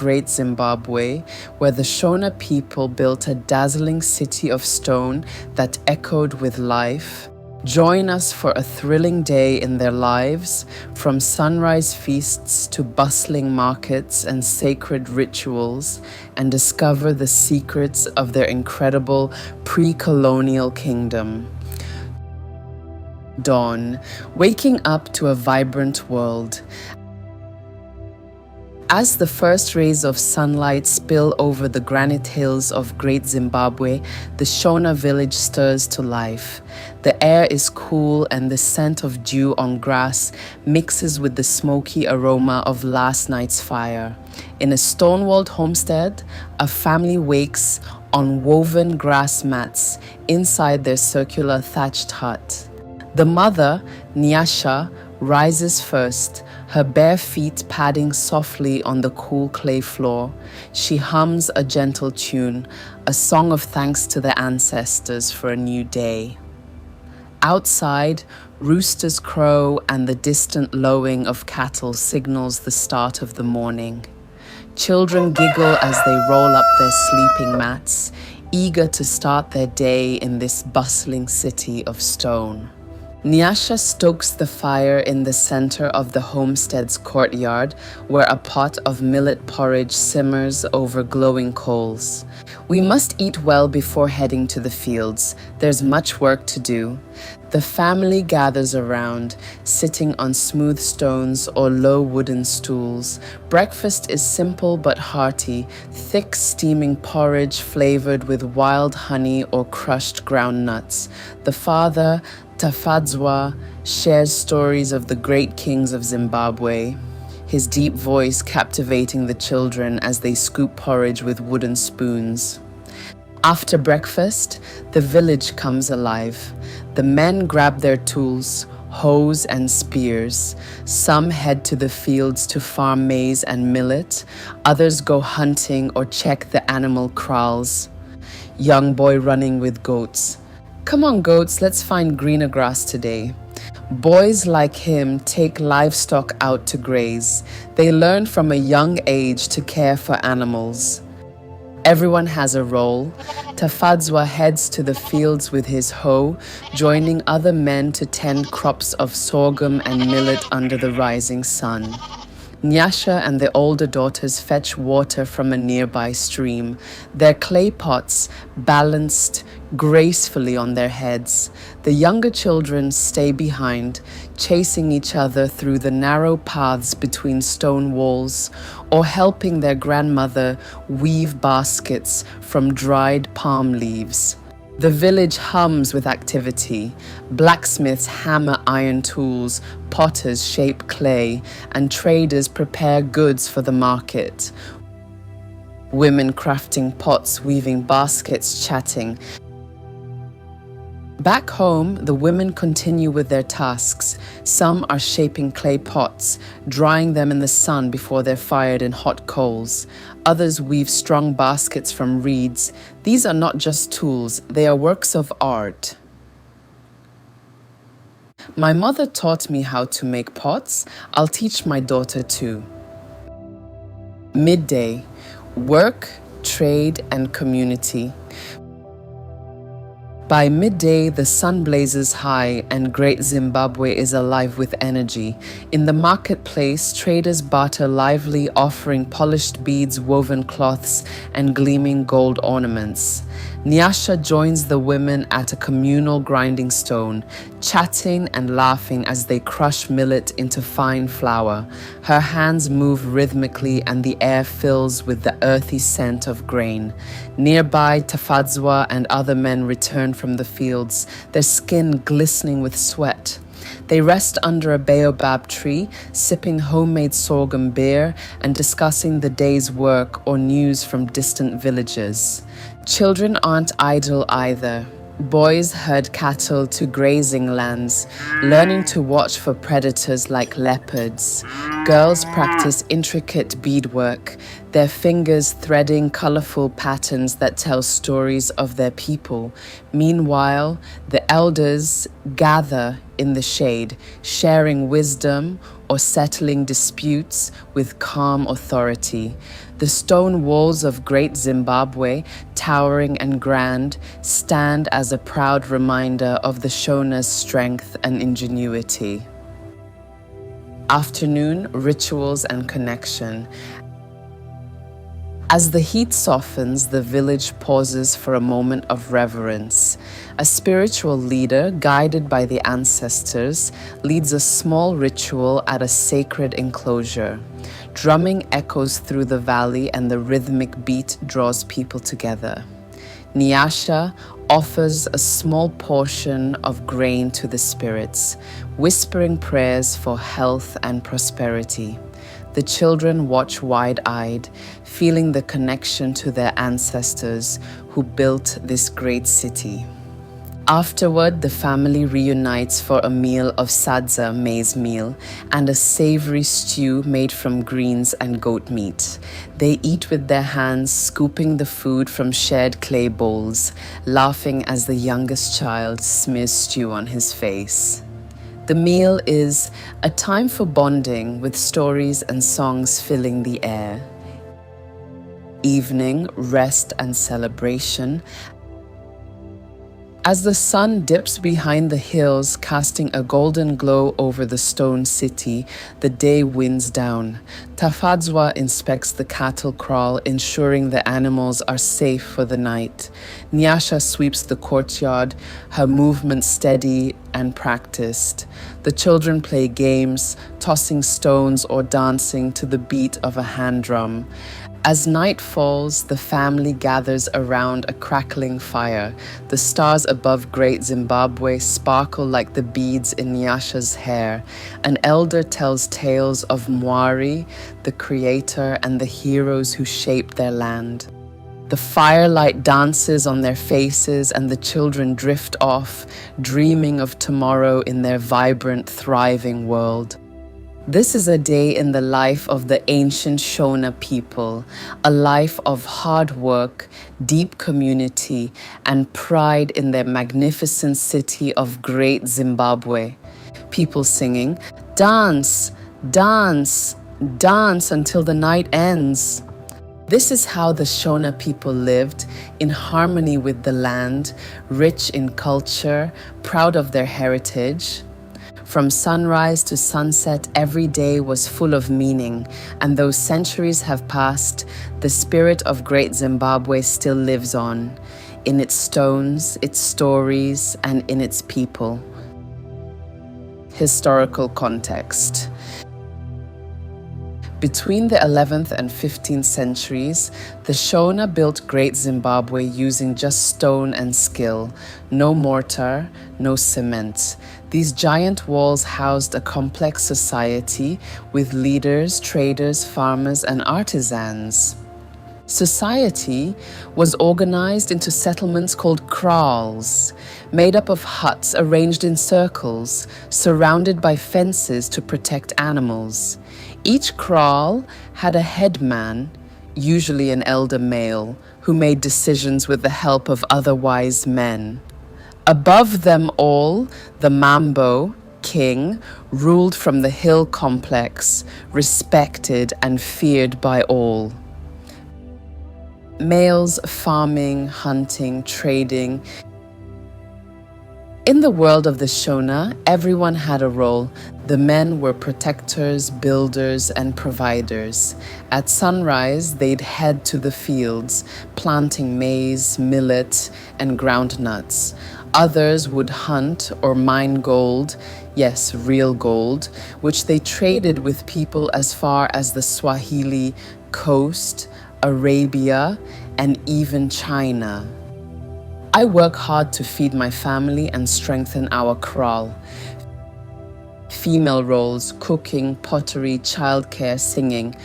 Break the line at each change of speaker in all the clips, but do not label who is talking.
Great Zimbabwe, where the Shona people built a dazzling city of stone that echoed with life. Join us for a thrilling day in their lives, from sunrise feasts to bustling markets and sacred rituals, and discover the secrets of their incredible pre-colonial kingdom. Dawn, waking up to a vibrant world. As the first rays of sunlight spill over the granite hills of Great Zimbabwe, the Shona village stirs to life. The air is cool and the scent of dew on grass mixes with the smoky aroma of last night's fire. In a stone-walled homestead, a family wakes on woven grass mats inside their circular thatched hut. The mother, Nyasha, rises first, her bare feet padding softly on the cool clay floor. She hums a gentle tune, a song of thanks to the ancestors for a new day. Outside, roosters crow and the distant lowing of cattle signals the start of the morning. Children giggle as they roll up their sleeping mats, eager to start their day in this bustling city of stone. Nyasha stokes the fire in the center of the homestead's courtyard, where a pot of millet porridge simmers over glowing coals. We must eat well before heading to the fields. There's much work to do. The family gathers around, sitting on smooth stones or low wooden stools. Breakfast is simple but hearty, thick steaming porridge flavored with wild honey or crushed ground nuts. The father, Tafadzwa, shares stories of the great kings of Zimbabwe, his deep voice captivating the children as they scoop porridge with wooden spoons. After breakfast, the village comes alive. The men grab their tools, hoes and spears. Some head to the fields to farm maize and millet. Others go hunting or check the animal kraals. Young boy running with goats. Come on, goats, let's find greener grass today. Boys like him take livestock out to graze. They learn from a young age to care for animals. Everyone has a role. Tafadzwa heads to the fields with his hoe, joining other men to tend crops of sorghum and millet under the rising sun. Nyasha and the older daughters fetch water from a nearby stream, their clay pots balanced gracefully on their heads. The younger children stay behind, chasing each other through the narrow paths between stone walls, or helping their grandmother weave baskets from dried palm leaves. The village hums with activity. Blacksmiths hammer iron tools, potters shape clay, and traders prepare goods for the market. Women crafting pots, weaving baskets, chatting. Back home, the women continue with their tasks. Some are shaping clay pots, drying them in the sun before they're fired in hot coals. Others weave strong baskets from reeds. These are not just tools, they are works of art. My mother taught me how to make pots. I'll teach my daughter too. Midday, work, trade, and community. By midday, the sun blazes high and Great Zimbabwe is alive with energy. In the marketplace, traders barter lively, offering polished beads, woven cloths, and gleaming gold ornaments. Nyasha joins the women at a communal grinding stone, chatting and laughing as they crush millet into fine flour. Her hands move rhythmically and the air fills with the earthy scent of grain. Nearby, Tafadzwa and other men return from the fields, their skin glistening with sweat. They rest under a baobab tree, sipping homemade sorghum beer and discussing the day's work or news from distant villages. Children aren't idle either. Boys herd cattle to grazing lands, learning to watch for predators like leopards. Girls practice intricate beadwork, their fingers threading colorful patterns that tell stories of their people. Meanwhile, the elders gather in the shade, sharing wisdom or settling disputes with calm authority. The stone walls of Great Zimbabwe, towering and grand, stand as a proud reminder of the Shona's strength and ingenuity. Afternoon, rituals and connection. As the heat softens, the village pauses for a moment of reverence. A spiritual leader, guided by the ancestors, leads a small ritual at a sacred enclosure. Drumming echoes through the valley and the rhythmic beat draws people together. Nyasha offers a small portion of grain to the spirits, whispering prayers for health and prosperity. The children watch wide-eyed, feeling the connection to their ancestors who built this great city. Afterward, the family reunites for a meal of sadza maize meal and a savory stew made from greens and goat meat. They eat with their hands, scooping the food from shared clay bowls, laughing as the youngest child smears stew on his face. The meal is a time for bonding with stories and songs filling the air. Evening, rest and celebration. As the sun dips behind the hills, casting a golden glow over the stone city, the day winds down. Tafadzwa inspects the cattle kraal, ensuring the animals are safe for the night. Nyasha sweeps the courtyard, her movement steady and practiced. The children play games, tossing stones or dancing to the beat of a hand drum. As night falls, the family gathers around a crackling fire. The stars above Great Zimbabwe sparkle like the beads in Nyasha's hair. An elder tells tales of Mwari, the creator, and the heroes who shaped their land. The firelight dances on their faces and the children drift off, dreaming of tomorrow in their vibrant, thriving world. This is a day in the life of the ancient Shona people, a life of hard work, deep community, and pride in their magnificent city of Great Zimbabwe. People singing, "Dance, dance, dance until the night ends." This is how the Shona people lived, in harmony with the land, rich in culture, proud of their heritage. From sunrise to sunset, every day was full of meaning, and though centuries have passed, the spirit of Great Zimbabwe still lives on, in its stones, its stories, and in its people. Historical context. Between the 11th and 15th centuries, the Shona built Great Zimbabwe using just stone and skill, no mortar, no cement. These giant walls housed a complex society with leaders, traders, farmers, and artisans. Society was organized into settlements called kraals, made up of huts arranged in circles, surrounded by fences to protect animals. Each kraal had a headman, usually an elder male, who made decisions with the help of other wise men. Above them all, the Mambo, king, ruled from the hill complex, respected and feared by all. Males farming, hunting, trading. In the world of the Shona, everyone had a role. The men were protectors, builders, and providers. At sunrise, they'd head to the fields, planting maize, millet, and ground nuts. Others would hunt or mine gold, yes, real gold, which they traded with people as far as the Swahili coast, Arabia, and even China. I work hard to feed my family and strengthen our kraal. Female roles, cooking, pottery, childcare, singing.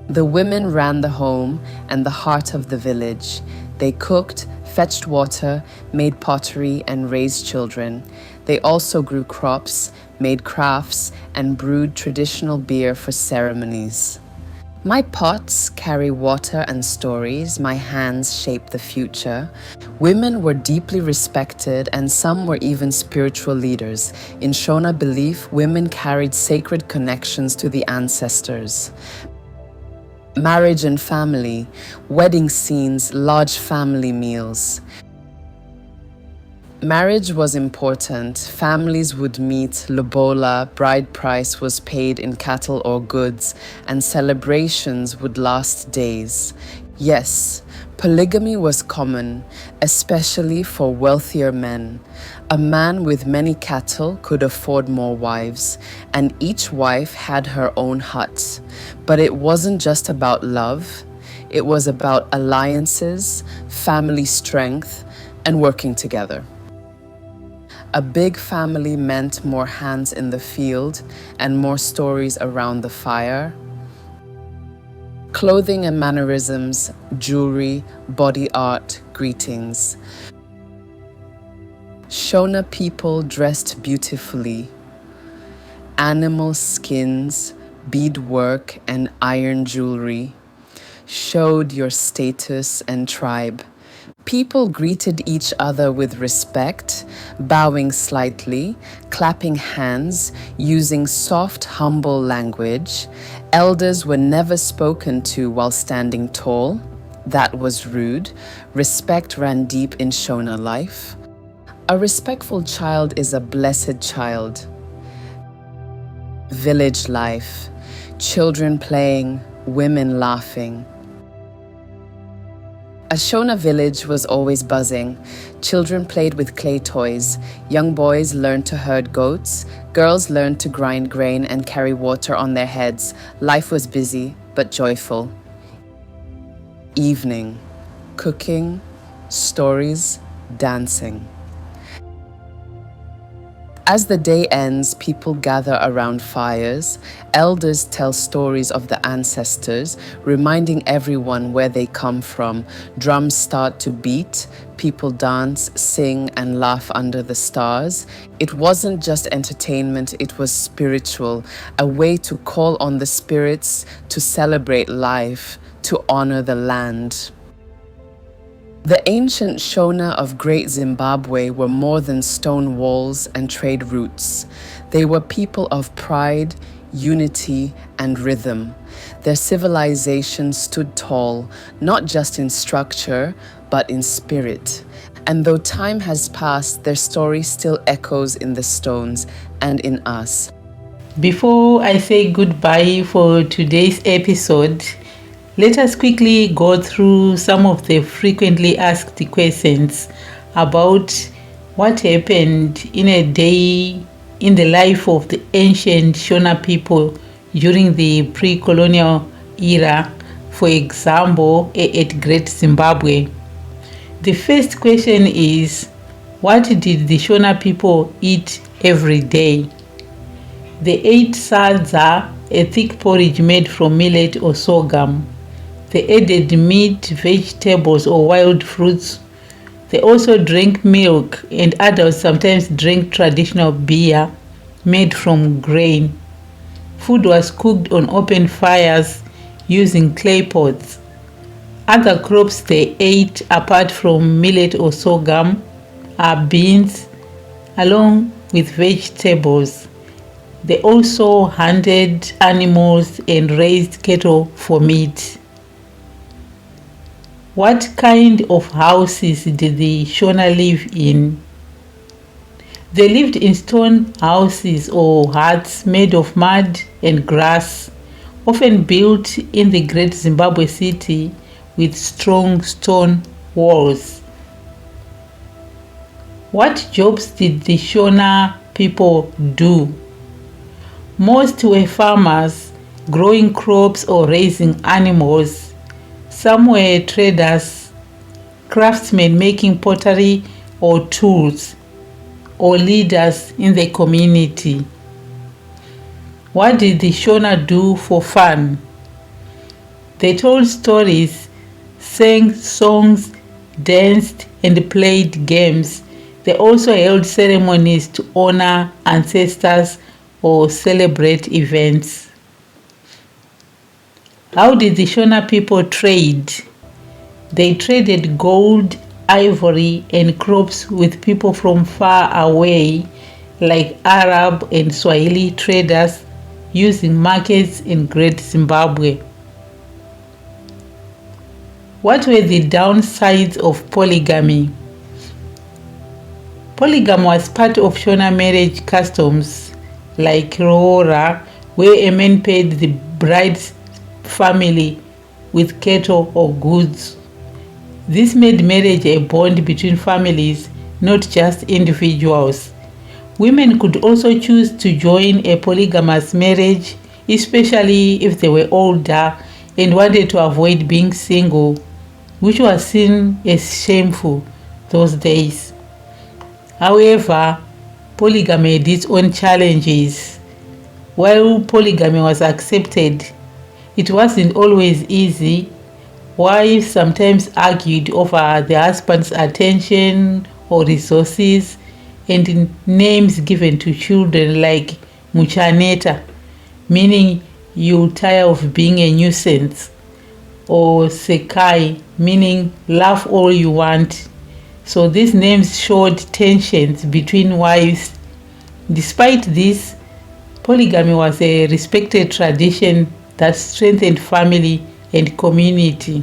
The women ran the home and the heart of the village. They cooked, fetched water, made pottery, and raised children. They also grew crops, made crafts, and brewed traditional beer for ceremonies. My pots carry water and stories, my hands shape the future. Women were deeply respected and some were even spiritual leaders. In Shona belief, women carried sacred connections to the ancestors. Marriage and family, wedding scenes, large family meals. Marriage was important. Families would meet, lobola, bride price was paid in cattle or goods, and celebrations would last days. Yes, polygamy was common, especially for wealthier men. A man with many cattle could afford more wives, and each wife had her own hut. But it wasn't just about love, it was about alliances, family strength, and working together. A big family meant more hands in the field and more stories around the fire. Clothing and mannerisms, jewelry, body art, greetings. Shona people dressed beautifully. Animal skins, beadwork, and iron jewelry showed your status and tribe. People greeted each other with respect, bowing slightly, clapping hands, using soft, humble language. Elders were never spoken to while standing tall. That was rude. Respect ran deep in Shona life. A respectful child is a blessed child. Village life, children playing, women laughing. A Shona village was always buzzing. Children played with clay toys. Young boys learned to herd goats. Girls learned to grind grain and carry water on their heads. Life was busy, but joyful. Evening, cooking, stories, dancing. As the day ends, people gather around fires. Elders tell stories of the ancestors, reminding everyone where they come from. Drums start to beat. People dance, sing, and laugh under the stars. It wasn't just entertainment, it was spiritual, a way to call on the spirits, to celebrate life, to honor the land. The ancient Shona of Great Zimbabwe were more than stone walls and trade routes. They were people of pride, unity, and rhythm. Their civilization stood tall, not just in structure, but in spirit. And though time has passed, their story still echoes in the stones and in us.
Before I say goodbye for today's episode, let us quickly go through some of the frequently asked questions about what happened in a day in the life of the ancient Shona people during the pre-colonial era, for example, at Great Zimbabwe. The first question is, what did the Shona people eat every day? They ate sadza, a thick porridge made from millet or sorghum. They added meat, vegetables, or wild fruits. They also drank milk, and adults sometimes drink traditional beer made from grain. Food was cooked on open fires using clay pots. Other crops they ate apart from millet or sorghum are beans, along with vegetables. They also hunted animals and raised cattle for meat. What kind of houses did the Shona live in? They lived in stone houses or huts made of mud and grass, often built in the Great Zimbabwe city with strong stone walls. What jobs did the Shona people do? Most were farmers, growing crops or raising animals. Some were traders, craftsmen making pottery or tools, or leaders in the community. What did the Shona do for fun? They told stories, sang songs, danced, and played games. They also held ceremonies to honor ancestors or celebrate events. How did the Shona people trade? They traded gold, ivory, and crops with people from far away, like Arab and Swahili traders, using markets in Great Zimbabwe. What were the downsides of polygamy? Polygamy was part of Shona marriage customs, like Rohora, where a man paid the bride's family with cattle or goods. This made marriage a bond between families, not just individuals. Women could also choose to join a polygamous marriage, especially if they were older and wanted to avoid being single, which was seen as shameful those days. However, polygamy had its own challenges. While polygamy was accepted, it wasn't always easy. Wives sometimes argued over the husband's attention or resources, and names given to children like Muchaneta, meaning you tire of being a nuisance, or Sekai, meaning laugh all you want. So these names showed tensions between wives. Despite this, polygamy was a respected tradition that strengthened family and community.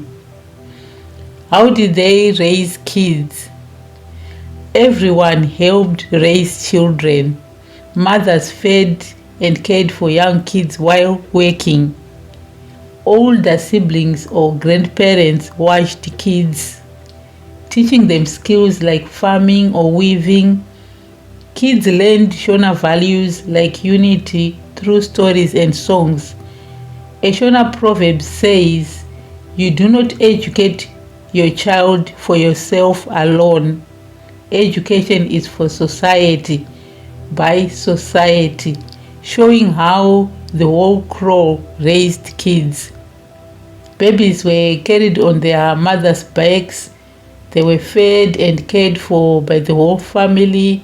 How did they raise kids? Everyone helped raise children. Mothers fed and cared for young kids while working. Older siblings or grandparents watched kids, teaching them skills like farming or weaving. Kids learned Shona values like unity through stories and songs. A Shona proverb says, "You do not educate your child for yourself alone. Education is for society, by society," showing how the whole crow raised kids. Babies were carried on their mothers' backs. They were fed and cared for by the whole family,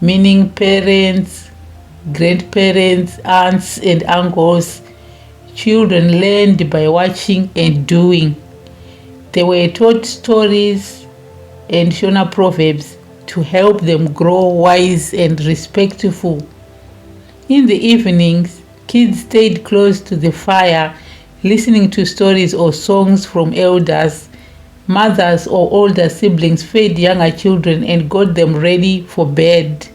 meaning parents, grandparents, aunts, and uncles. Children learned by watching and doing. They were taught stories and Shona proverbs to help them grow wise and respectful. In the evenings, kids stayed close to the fire, listening to stories or songs from elders. Mothers or older siblings fed younger children and got them ready for bed.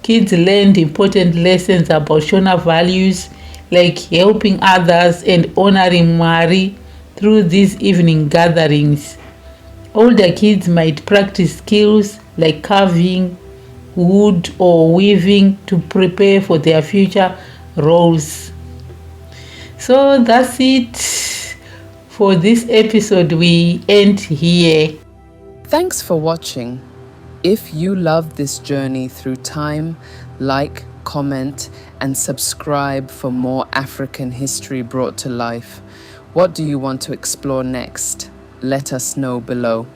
Kids learned important lessons about Shona values like helping others and honoring Mari through these evening gatherings. Older kids might practice skills like carving, wood, or weaving to prepare for their future roles. So that's it for this episode. We end here.
Thanks for watching. If you love this journey through time, like, comment, and subscribe for more African history brought to life. What do you want to explore next? Let us know below.